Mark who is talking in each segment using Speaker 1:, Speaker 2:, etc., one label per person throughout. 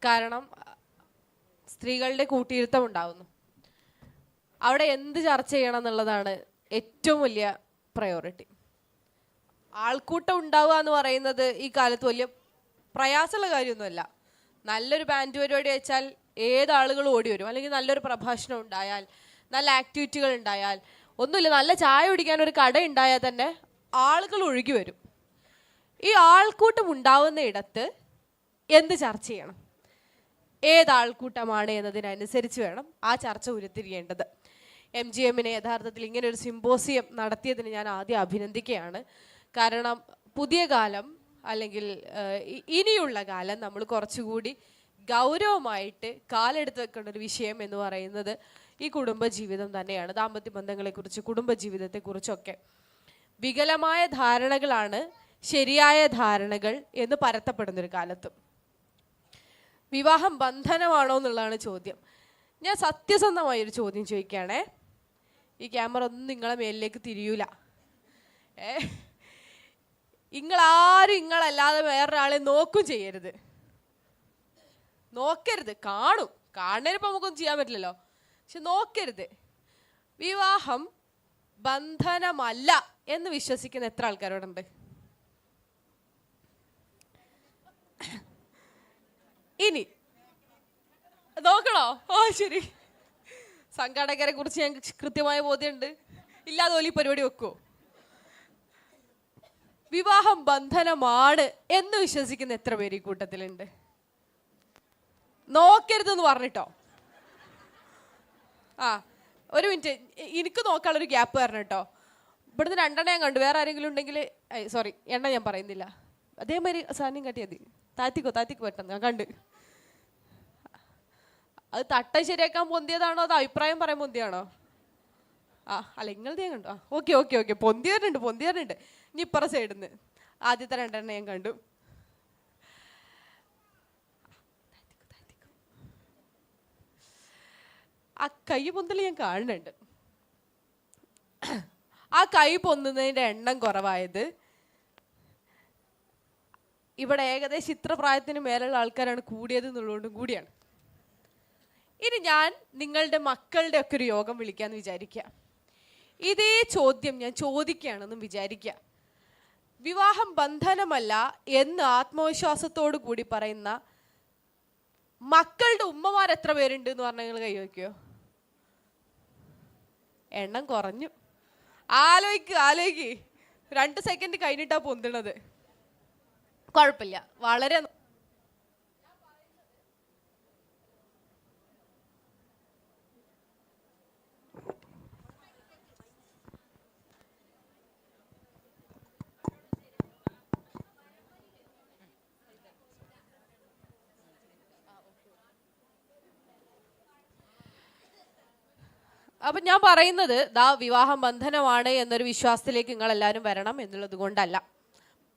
Speaker 1: കാരണം സ്ത്രീകളുടെ കൂട്ടിയിരുത്തം ഉണ്ടാവുന്നു. അവിടെ എന്ത് ചർച്ച ചെയ്യണം എന്നുള്ളതാണ് ഏറ്റവും വലിയ പ്രയോറിറ്റി. ആൾക്കൂട്ടം ഉണ്ടാവുക എന്ന് പറയുന്നത് ഈ കാലത്ത് വലിയ പ്രയാസമുള്ള കാര്യമൊന്നുമല്ല. നല്ലൊരു ബാൻഡ് പരിപാടി വെച്ചാൽ ഏതാളുകളും ഓടി വരും. അല്ലെങ്കിൽ നല്ലൊരു പ്രഭാഷണം ഉണ്ടായാൽ, നല്ല ആക്ടിവിറ്റികൾ ഉണ്ടായാൽ, ഒന്നുമില്ല, നല്ല ചായ കുടിക്കാൻ ഒരു കട ഉണ്ടായാൽ തന്നെ ആളുകൾ ഒഴുകി വരും. ഈ ആൾക്കൂട്ടം ഉണ്ടാവുന്ന ഇടത്ത് എന്ത് ചർച്ച ചെയ്യണം, ഏതാൾക്കൂട്ടമാണ് എന്നതിനനുസരിച്ച് വേണം ആ ചർച്ച ഉരുത്തിരിയേണ്ടത്. MGMനെ യഥാർത്ഥത്തിൽ ഇങ്ങനെ ഒരു സിമ്പോസിയം നടത്തിയതിന് ഞാൻ ആദ്യം അഭിനന്ദിക്കുകയാണ്. കാരണം പുതിയ കാലം അല്ലെങ്കിൽ ഇനിയുള്ള കാലം നമ്മൾ കുറച്ചുകൂടി ഗൗരവമായിട്ട് കാലെടുത്ത് വെക്കേണ്ട ഒരു വിഷയം എന്ന് പറയുന്നത് ഈ കുടുംബജീവിതം തന്നെയാണ്. ദാമ്പത്യ ബന്ധങ്ങളെക്കുറിച്ച്, കുടുംബജീവിതത്തെക്കുറിച്ചൊക്കെ വികലമായ ധാരണകളാണ് ശരിയായ ധാരണകൾ എന്ന് പരത്തപ്പെടുന്നൊരു കാലത്തും. വിവാഹം ബന്ധനമാണോ എന്നുള്ളതാണ് ചോദ്യം. ഞാൻ സത്യസന്ധമായൊരു ചോദ്യം ചോദിക്കുകയാണേ. ഈ ക്യാമറ ഒന്നും നിങ്ങളെ മേലിലേക്ക് തിരിയൂല. നിങ്ങളാരും നിങ്ങളല്ലാതെ വേറൊരാളെ നോക്കും ചെയ്യരുത്, നോക്കരുത്. കാണുന്നതിനിപ്പോൾ നമുക്കൊന്നും ചെയ്യാൻ പറ്റില്ലല്ലോ, പക്ഷെ നോക്കരുത്. വിവാഹം ബന്ധനമല്ല എന്ന് വിശ്വസിക്കുന്ന എത്ര ആൾക്കാരോടുണ്ട്? ഇനി നോക്കണോ? ശരി, സംഘാടകരെ കുറിച്ച് ഞങ്ങൾക്ക് കൃത്യമായ ബോധ്യമുണ്ട്. ഇല്ലാതെ ഓലി പരിപാടി വെക്കുവോ? വിവാഹം ബന്ധനമാണ് എന്ന് വിശ്വസിക്കുന്ന എത്ര പേര് ഈ കൂട്ടത്തിലുണ്ട്? നോക്കരുതെന്ന് പറഞ്ഞിട്ടോ? ഒരു മിനിറ്റ്, എനിക്ക് നോക്കാനുള്ളൊരു ഗ്യാപ്പ് തരണം കേട്ടോ. ഇവിടുന്ന് 2 ഞാൻ കണ്ടു. വേറെ ആരെങ്കിലും ഉണ്ടെങ്കിൽ സോറി, എണ്ണ ഞാൻ പറയുന്നില്ല. അതേമാതിരി സാധനം കാട്ടിയത് താത്തിക്കോ പെട്ടെന്ന്. ഞാൻ കണ്ട് അത് തട്ട ശരിയാക്കാൻ പൊന്തിയതാണോ അത് അഭിപ്രായം പറയാൻ പൊന്തിയാണോ? അല്ല, നിങ്ങളത് ഞാൻ കണ്ടു. ഓക്കെ പൊന്തിയവരുണ്ട്. ഇനി ഇപ്പറ സൈഡിന്ന് ആദ്യത്തെ 2 ഞാൻ കണ്ടു. ആ കൈ പൊന്തൽ ഞാൻ കാണുന്നുണ്ട്. ആ കൈ പൊന്തുന്നതിൻ്റെ എണ്ണം കുറവായത് ഇവിടെ ഏകദേശം ഇത്ര പ്രായത്തിന് മേലുള്ള ആൾക്കാരാണ് കൂടിയത് എന്നുള്ളതുകൊണ്ടും കൂടിയാണ്. ഇനി ഞാൻ നിങ്ങളുടെ മക്കളുടെ ഒക്കെ ഒരു യോഗം വിളിക്കാന്ന് വിചാരിക്കുക. ഇതേ ചോദ്യം ഞാൻ ചോദിക്കുകയാണെന്നും വിചാരിക്കുക. വിവാഹം ബന്ധനമല്ല എന്ന് ആത്മവിശ്വാസത്തോടു കൂടി പറയുന്ന മക്കളുടെ ഉമ്മമാർ എത്ര പേരുണ്ട് എന്ന് പറഞ്ഞാൽ നിങ്ങൾ കൈ വയ്ക്കുമോ? എണ്ണം കുറഞ്ഞു. ആലോചിക്ക് 2 സെക്കൻഡ് കഴിഞ്ഞിട്ടാ പൊന്തണത്. കുഴപ്പമില്ല, വളരെ അപ്പം ഞാൻ പറയുന്നത് വിവാഹം ബന്ധനമാണ് എന്നൊരു വിശ്വാസത്തിലേക്ക് നിങ്ങൾ എല്ലാവരും വരണം എന്നുള്ളത് കൊണ്ടല്ല.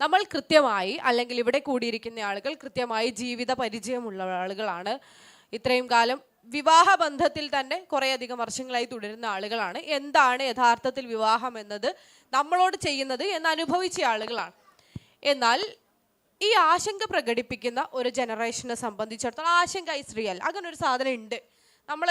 Speaker 1: നമ്മൾ കൃത്യമായി, അല്ലെങ്കിൽ ഇവിടെ കൂടിയിരിക്കുന്ന ആളുകൾ കൃത്യമായി ജീവിത പരിചയമുള്ള ആളുകളാണ്. ഇത്രയും കാലം വിവാഹ ബന്ധത്തിൽ തന്നെ കുറേയധികം വർഷങ്ങളായി തുടരുന്ന ആളുകളാണ്. എന്താണ് യഥാർത്ഥത്തിൽ വിവാഹം എന്നത് നമ്മളോട് ചെയ്യുന്നത് എന്ന് അനുഭവിച്ച ആളുകളാണ്. എന്നാൽ ഈ ആശങ്ക പ്രകടിപ്പിക്കുന്ന ഒരു ജനറേഷനെ സംബന്ധിച്ചിടത്തോളം ആശങ്ക ഇസ് റിയൽ. അങ്ങനെ ഒരു സാധനം ഉണ്ട്. നമ്മൾ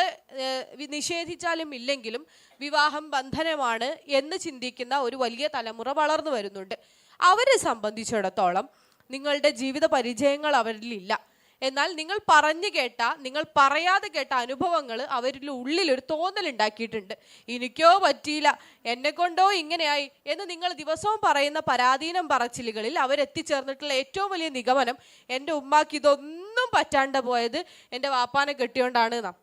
Speaker 1: നിഷേധിച്ചാലും ഇല്ലെങ്കിലും വിവാഹം ബന്ധനമാണ് എന്ന് ചിന്തിക്കുന്ന ഒരു വലിയ തലമുറ വളർന്നു വരുന്നുണ്ട്. അവരെ സംബന്ധിച്ചിടത്തോളം നിങ്ങളുടെ ജീവിത പരിചയങ്ങൾ അവരിലില്ല. എന്നാൽ നിങ്ങൾ പറഞ്ഞു കേട്ട, നിങ്ങൾ പറയാതെ കേട്ട അനുഭവങ്ങൾ അവരിൽ ഉള്ളിലൊരു തോന്നലുണ്ടാക്കിയിട്ടുണ്ട്. എനിക്കോ പറ്റിയില്ല, എന്നെ കൊണ്ടോ ഇങ്ങനെയായി എന്ന് നിങ്ങൾ ദിവസവും പറയുന്ന പരാധീനം പറച്ചിലുകളിൽ അവരെത്തിച്ചേർന്നിട്ടുള്ള ഏറ്റവും വലിയ നിഗമനം, എൻ്റെ ഉമ്മാക്ക് ഇതൊന്നും പറ്റാണ്ട് പോയത് എൻ്റെ വാപ്പാനെ കെട്ടിയോണ്ടാണ് എന്നാ.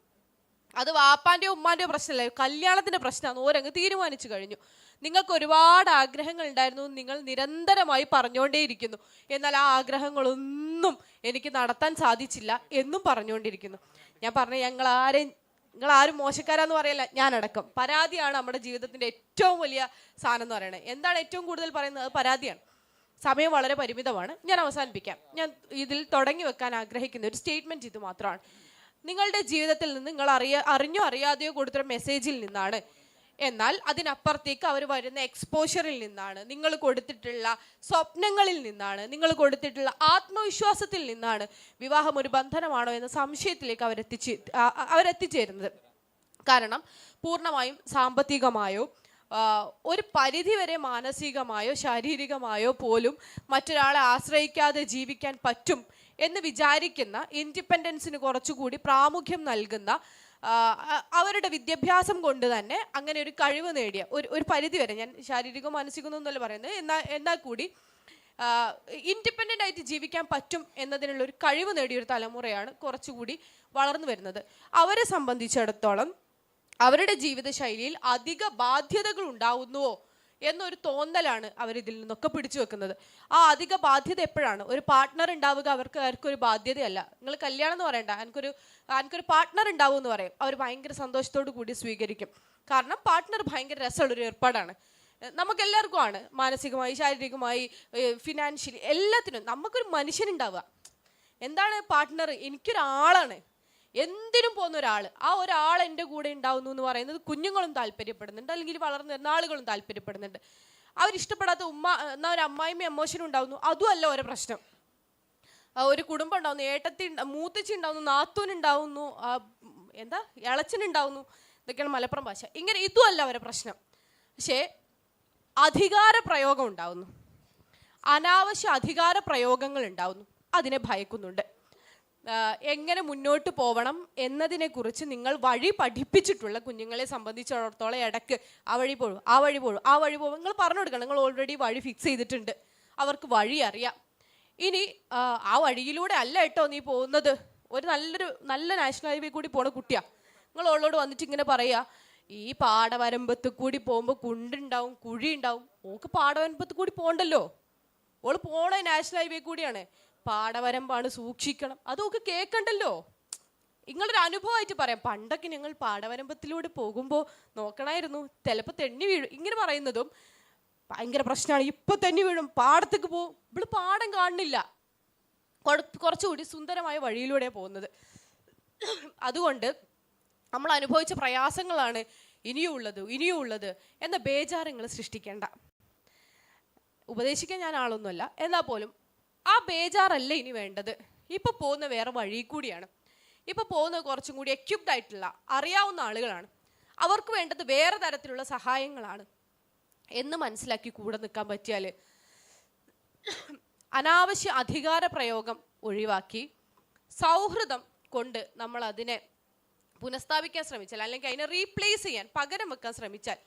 Speaker 1: അത് വാപ്പാൻ്റെയോ ഉമ്മാൻ്റെയോ പ്രശ്നമല്ല, കല്യാണത്തിൻ്റെ പ്രശ്നമാണ്. ഓരങ്ങ് തീരുമാനിച്ചു കഴിഞ്ഞു. നിങ്ങൾക്ക് ഒരുപാട് ആഗ്രഹങ്ങൾ ഉണ്ടായിരുന്നു, നിങ്ങൾ നിരന്തരമായി പറഞ്ഞുകൊണ്ടേയിരിക്കുന്നു. എന്നാൽ ആ ആഗ്രഹങ്ങളൊന്നും എനിക്ക് നടത്താൻ സാധിച്ചില്ല എന്നും പറഞ്ഞുകൊണ്ടിരിക്കുന്നു. ഞാൻ പറഞ്ഞു, നിങ്ങളാരും മോശക്കാരാന്ന് പറയല്ല, ഞാനടക്കം. പരാതിയാണ് നമ്മുടെ ജീവിതത്തിൻ്റെ ഏറ്റവും വലിയ സാധനം എന്ന് പറയുന്നത്. എന്താണ് ഏറ്റവും കൂടുതൽ പറയുന്നത്? അത് പരാതിയാണ്. സമയം വളരെ പരിമിതമാണ്, ഞാൻ അവസാനിപ്പിക്കാം. ഞാൻ ഇതിൽ തുടങ്ങി വെക്കാൻ ആഗ്രഹിക്കുന്ന ഒരു സ്റ്റേറ്റ്മെൻറ്റ് ഇത് മാത്രമാണ്. നിങ്ങളുടെ ജീവിതത്തിൽ നിന്ന് നിങ്ങൾ അറിഞ്ഞോ അറിയാതെയോ കൊടുത്തൊരു മെസ്സേജിൽ നിന്നാണ് എന്നാൽ അതിനപ്പുറത്തേക്ക് അവർ വരുന്ന എക്സ്പോഷറിൽ നിന്നാണ്, നിങ്ങൾ കൊടുത്തിട്ടുള്ള സ്വപ്നങ്ങളിൽ നിന്നാണ്, നിങ്ങൾ കൊടുത്തിട്ടുള്ള ആത്മവിശ്വാസത്തിൽ നിന്നാണ് വിവാഹം ഒരു ബന്ധനമാണോ എന്ന സംശയത്തിലേക്ക് അവരെത്തിച്ചേരുന്നത്. കാരണം പൂർണ്ണമായും സാമ്പത്തികമായോ ഒരു പരിധിവരെ മാനസികമായോ ശാരീരികമായോ പോലും മറ്റൊരാളെ ആശ്രയിക്കാതെ ജീവിക്കാൻ പറ്റും എന്ന് വിചാരിക്കുന്ന, ഇൻഡിപെൻഡൻസിന് കുറച്ചുകൂടി പ്രാമുഖ്യം നൽകുന്ന, അവരുടെ വിദ്യാഭ്യാസം കൊണ്ട് തന്നെ അങ്ങനെ ഒരു കഴിവ് നേടിയ ഒരു പരിധി വരെ, ഞാൻ ശാരീരികവും മാനസികവും എന്നല്ല പറയുന്നത്, എന്നാൽ കൂടി ഇൻഡിപെൻഡൻ്റ് ആയിട്ട് ജീവിക്കാൻ പറ്റും എന്നതിനുള്ള ഒരു കഴിവ് നേടിയ ഒരു തലമുറയാണ് കുറച്ചുകൂടി വളർന്നു വരുന്നത്. അവരെ സംബന്ധിച്ചിടത്തോളം അവരുടെ ജീവിതശൈലിയിൽ അധിക ബാധ്യതകൾ ഉണ്ടാവുന്നുവോ എന്നൊരു തോന്നലാണ് അവരിതിൽ നിന്നൊക്കെ പിടിച്ചു വെക്കുന്നത്. ആ അധിക ബാധ്യത എപ്പോഴാണ്? ഒരു പാർട്ട്ണർ ഉണ്ടാവുക അവർക്കൊരു ബാധ്യതയല്ല. നിങ്ങൾ കല്യാണം എന്ന് പറയണ്ട, എനിക്കൊരു പാർട്ട്ണർ ഉണ്ടാവും എന്ന് പറയും, അവർ ഭയങ്കര സന്തോഷത്തോടു കൂടി സ്വീകരിക്കും. കാരണം പാർട്ട്ണർ ഭയങ്കര രസമുള്ളൊരു ഏർപ്പാടാണ്. നമുക്കെല്ലാവർക്കും ആണ്, മാനസികമായി ശാരീരികമായി ഫിനാൻഷ്യലി എല്ലാത്തിനും നമുക്കൊരു മനുഷ്യനുണ്ടാവുക. എന്താണ് പാർട്ട്ണർ? എനിക്കൊരാളാണ്, എന്തിനും പോകുന്ന ഒരാൾ. ആ ഒരാൾ എൻ്റെ കൂടെ ഉണ്ടാവുന്നു എന്ന് പറയുന്നത് കുഞ്ഞുങ്ങളും താല്പര്യപ്പെടുന്നുണ്ട്, അല്ലെങ്കിൽ വളർന്നു വരുന്ന ആളുകളും താല്പര്യപ്പെടുന്നുണ്ട്. അവരിഷ്ടപ്പെടാത്ത എന്നാൽ ഒരു അമ്മായിമ്മ എമോഷൻ ഉണ്ടാവുന്നു, അതും അല്ല ഓരോ പ്രശ്നം. ഒരു കുടുംബം ഉണ്ടാവുന്നു, മൂത്തച്ചി ഉണ്ടാവുന്നു, നാത്തൂനുണ്ടാവുന്നു, ഇളച്ചനുണ്ടാവുന്നു, ഇതൊക്കെയാണ് മലപ്പുറം ഭാഷ. ഇങ്ങനെ ഇതും അല്ല അവരെ പ്രശ്നം. പക്ഷേ അധികാര പ്രയോഗം ഉണ്ടാവുന്നു, അനാവശ്യ അധികാര പ്രയോഗങ്ങൾ ഉണ്ടാവുന്നു, അതിനെ ഭയക്കുന്നുണ്ട്. എങ്ങനെ മുന്നോട്ട് പോകണം എന്നതിനെക്കുറിച്ച് നിങ്ങൾ വഴി പഠിപ്പിച്ചിട്ടുള്ള കുഞ്ഞുങ്ങളെ സംബന്ധിച്ചിടത്തോളം ഇടയ്ക്ക് ആ വഴി പോഴും നിങ്ങൾ പറഞ്ഞു കൊടുക്കണം. നിങ്ങൾ ഓൾറെഡി വഴി ഫിക്സ് ചെയ്തിട്ടുണ്ട്, അവർക്ക് വഴി അറിയാം. ഇനി ആ വഴിയിലൂടെ അല്ല കേട്ടോ നീ പോകുന്നത്, ഒരു നല്ല നാഷണൽ ഹൈവേ കൂടി പോണ കുട്ടിയാ, നിങ്ങൾ ഓളോട് വന്നിട്ട് ഇങ്ങനെ പറയുക, ഈ പാടവരമ്പത്ത് കൂടി പോകുമ്പോൾ കുണ്ടുണ്ടാവും, കുഴി ഉണ്ടാവും, ഓക്ക് പാടവരമ്പത്ത് കൂടി പോകണ്ടല്ലോ, ഓള് പോണ നാഷണൽ ഹൈവേ കൂടിയാണ്, പാടവരമ്പാണ്, സൂക്ഷിക്കണം, അതൊക്കെ കേൾക്കണ്ടല്ലോ. നിങ്ങളൊരു അനുഭവമായിട്ട് പറയാം, പണ്ടൊക്കെ ഞങ്ങൾ പാടവരമ്പത്തിലൂടെ പോകുമ്പോൾ നോക്കണമായിരുന്നു, ചിലപ്പോൾ തെന്നി വീഴും, ഇങ്ങനെ പറയുന്നതും ഭയങ്കര പ്രശ്നമാണ്. ഇപ്പൊ തെന്നി വീഴും, പാടത്തേക്ക് പോകും, ഇവിടെ പാടം കാണുന്നില്ല, കുറച്ചുകൂടി സുന്ദരമായ വഴിയിലൂടെ പോകുന്നത്. അതുകൊണ്ട് നമ്മൾ അനുഭവിച്ച പ്രയാസങ്ങളാണ് ഇനിയും ഉള്ളത് എന്ന ബേജാരങ്ങൾ സൃഷ്ടിക്കേണ്ട. ഉപദേശിക്കാൻ ഞാൻ ആളൊന്നുമല്ല, എന്നാൽ പോലും ആ ബേജാറല്ല ഇനി വേണ്ടത്. ഇപ്പൊ പോകുന്ന വേറെ വഴി കൂടിയാണ്. ഇപ്പൊ പോകുന്നത് കുറച്ചും കൂടി എക്യുപ്ഡ് ആയിട്ടുള്ള, അറിയാവുന്ന ആളുകളാണ്, അവർക്ക് വേണ്ടത് വേറെ തരത്തിലുള്ള സഹായങ്ങളാണ് എന്ന് മനസ്സിലാക്കി കൂടെ നിൽക്കാൻ പറ്റിയാൽ, അനാവശ്യ അധികാര പ്രയോഗം ഒഴിവാക്കി സൗഹൃദം കൊണ്ട് നമ്മൾ അതിനെ പുനഃസ്ഥാപിക്കാൻ ശ്രമിച്ചാൽ, അല്ലെങ്കിൽ അതിനെ റീപ്ലേസ് ചെയ്യാൻ, പകരം വെക്കാൻ ശ്രമിച്ചാൽ,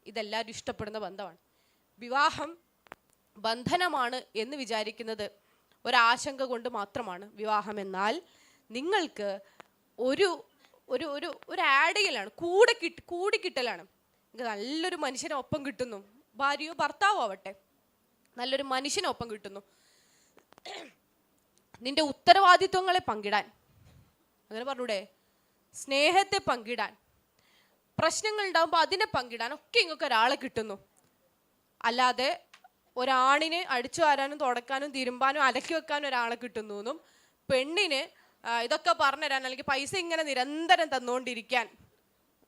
Speaker 1: ഇതെല്ലാവരും ഇഷ്ടപ്പെടുന്ന ബന്ധമാണ്. വിവാഹം ബന്ധനമാണ് എന്ന് വിചാരിക്കുന്നത് ഒരാശങ്ക കൊണ്ട് മാത്രമാണ്. വിവാഹം എന്നാൽ നിങ്ങൾക്ക് ഒരു ഒരു ഒരു ഒരു ആഡ് ചെയ്യലാണ്, കൂടിക്കിട്ടലാണ്. നല്ലൊരു മനുഷ്യനെ ഒപ്പം കിട്ടുന്നു, ഭാര്യയോ ഭർത്താവോ ആവട്ടെ, നല്ലൊരു മനുഷ്യനെ ഒപ്പം കിട്ടുന്നു, നിന്റെ ഉത്തരവാദിത്വങ്ങളെ പങ്കിടാൻ, അങ്ങനെ പറഞ്ഞൂടെ, സ്നേഹത്തെ പങ്കിടാൻ, പ്രശ്നങ്ങൾ ഉണ്ടാകുമ്പോൾ അതിനെ പങ്കിടാൻ ഒക്കെ ഇങ്ങൊക്കെ ഒരാളെ കിട്ടുന്നു. അല്ലാതെ ഒരാണിന് അടിച്ചു വാരാനും തുടക്കാനും തിരുമ്പാനും അലക്കി വെക്കാനും ഒരാളെ കിട്ടുന്നു എന്നും, പെണ്ണിന് ഇതൊക്കെ പറഞ്ഞുതരാൻ അല്ലെങ്കിൽ പൈസ ഇങ്ങനെ നിരന്തരം തന്നുകൊണ്ടിരിക്കാൻ,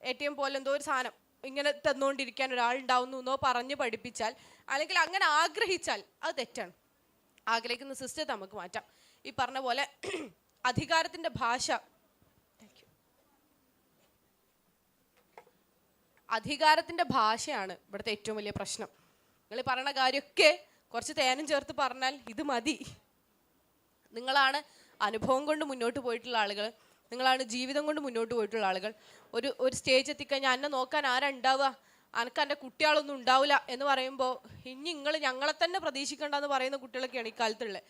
Speaker 1: ATM പോലെ എന്തോ ഒരു സാധനം ഇങ്ങനെ തന്നുകൊണ്ടിരിക്കാൻ ഒരാളുണ്ടാവുന്നു എന്നോ പറഞ്ഞ് പഠിപ്പിച്ചാൽ, അല്ലെങ്കിൽ അങ്ങനെ ആഗ്രഹിച്ചാൽ അത് തെറ്റാണ്. ആഗ്രഹിക്കുന്ന സിസ്റ്റത്തെ നമുക്ക് മാറ്റാം. ഈ പറഞ്ഞ പോലെ അധികാരത്തിൻ്റെ ഭാഷ, അധികാരത്തിൻ്റെ ഭാഷയാണ് ഇവിടുത്തെ ഏറ്റവും വലിയ പ്രശ്നം. നിങ്ങൾ പറയുന്ന കാര്യമൊക്കെ കുറച്ച് തേനും ചേർത്ത് പറഞ്ഞാൽ ഇത് മതി. നിങ്ങളാണ് അനുഭവം കൊണ്ട് മുന്നോട്ട് പോയിട്ടുള്ള ആളുകൾ, നിങ്ങളാണ് ജീവിതം കൊണ്ട് മുന്നോട്ട് പോയിട്ടുള്ള ആളുകൾ. ഒരു സ്റ്റേജ് എത്തിക്കഴിഞ്ഞാൽ എന്നെ നോക്കാൻ ആരാ ഉണ്ടാവുക, അനക്ക് എൻ്റെ കുട്ടികളൊന്നും ഉണ്ടാവില്ല എന്ന് പറയുമ്പോൾ ഇനി നിങ്ങൾ ഞങ്ങളെ തന്നെ പ്രതീക്ഷിക്കേണ്ടെന്ന് പറയുന്ന കുട്ടികളൊക്കെയാണ് ഇക്കാലത്തുള്ളത്.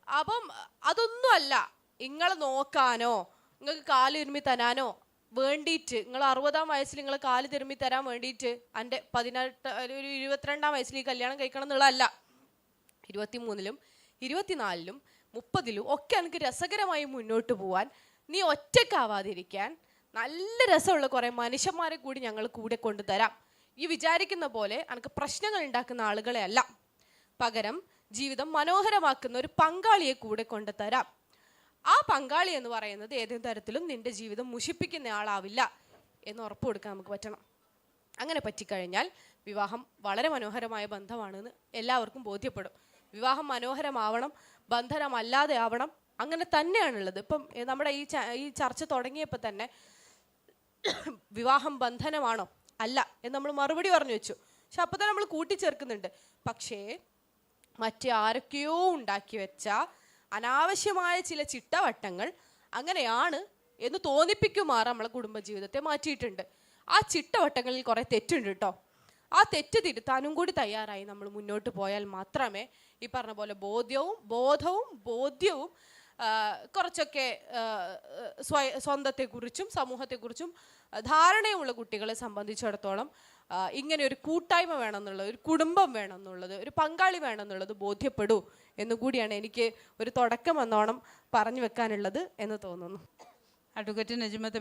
Speaker 1: അപ്പം അതൊന്നും അല്ല, നിങ്ങളെ നോക്കാനോ നിങ്ങൾക്ക് കാല് തിരുമ്മി തരാനോ വേണ്ടിയിട്ട്, നിങ്ങൾ 60-ാം വയസ്സിൽ നിങ്ങൾ കാല് തിരുമ്മി തരാൻ വേണ്ടിയിട്ട് എൻ്റെ 22-ാം വയസ്സിൽ ഈ കല്യാണം കഴിക്കണം എന്നുള്ളതല്ല. 23-ലും 24-ലും 30-ലും ഒക്കെ എനിക്ക് രസകരമായി മുന്നോട്ട് പോവാൻ, നീ ഒറ്റക്കാവാതിരിക്കാൻ നല്ല രസമുള്ള കുറേ മനുഷ്യന്മാരെ കൂടി ഞങ്ങൾ കൂടെ കൊണ്ടുതരാം. ഈ വിചാരിക്കുന്ന പോലെ എനിക്ക് പ്രശ്നങ്ങൾ ഉണ്ടാക്കുന്ന ആളുകളെ അല്ല, പകരം ജീവിതം മനോഹരമാക്കുന്ന ഒരു പങ്കാളിയെ കൂടെ കൊണ്ടുതരാം. ആ പങ്കാളി എന്ന് പറയുന്നത് ഏതെങ്കിലും തരത്തിലും നിന്റെ ജീവിതം മുഷിപ്പിക്കുന്ന ആളാവില്ല എന്ന് ഉറപ്പ് കൊടുക്കാൻ നമുക്ക് പറ്റണം. അങ്ങനെ പറ്റിക്കഴിഞ്ഞാൽ വിവാഹം വളരെ മനോഹരമായ ബന്ധമാണെന്ന് എല്ലാവർക്കും ബോധ്യപ്പെടും. വിവാഹം മനോഹരമാവണം, ബന്ധനമല്ലാതെ ആവണം, അങ്ങനെ തന്നെയാണുള്ളത്. ഇപ്പം നമ്മുടെ ഈ ചർച്ച തുടങ്ങിയപ്പോൾ തന്നെ വിവാഹം ബന്ധനമാണോ അല്ല എന്ന് നമ്മൾ മറുപടി പറഞ്ഞു വെച്ചു. പക്ഷെ അപ്പോൾ തന്നെ നമ്മൾ കൂട്ടിച്ചേർക്കുന്നുണ്ട്, പക്ഷേ മറ്റാരൊക്കെയോ ഉണ്ടാക്കി വെച്ച അനാവശ്യമായ ചില ചിട്ടവട്ടങ്ങൾ അങ്ങനെയാണ് എന്ന് തോന്നിപ്പിക്കുമാറ് നമ്മളെ കുടുംബജീവിതത്തെ മാറ്റിയിട്ടുണ്ട്. ആ ചിട്ടവട്ടങ്ങളിൽ കുറേ തെറ്റുണ്ട് കേട്ടോ. ആ തെറ്റ് തിരുത്താനും കൂടി തയ്യാറായി നമ്മൾ മുന്നോട്ട് പോയാൽ മാത്രമേ ഈ പറഞ്ഞ പോലെ ബോധ്യവും കുറച്ചൊക്കെ സ്വന്തത്തെക്കുറിച്ചും സമൂഹത്തെക്കുറിച്ചും ധാരണയുള്ള കുട്ടികളെ സംബന്ധിച്ചിടത്തോളം ഇങ്ങനെ ഒരു കൂട്ടായ്മ വേണമെന്നുള്ളത്, ഒരു കുടുംബം വേണമെന്നുള്ളത്, ഒരു പങ്കാളി വേണമെന്നുള്ളത് ബോധ്യപ്പെടൂ എന്നുകൂടിയാണ് എനിക്ക് ഒരു തുടക്കം എന്നോണം പറഞ്ഞു വെക്കാനുള്ളത് എന്ന് തോന്നുന്നു.
Speaker 2: അഡ്വക്കേറ്റ് നജ്മത്ത്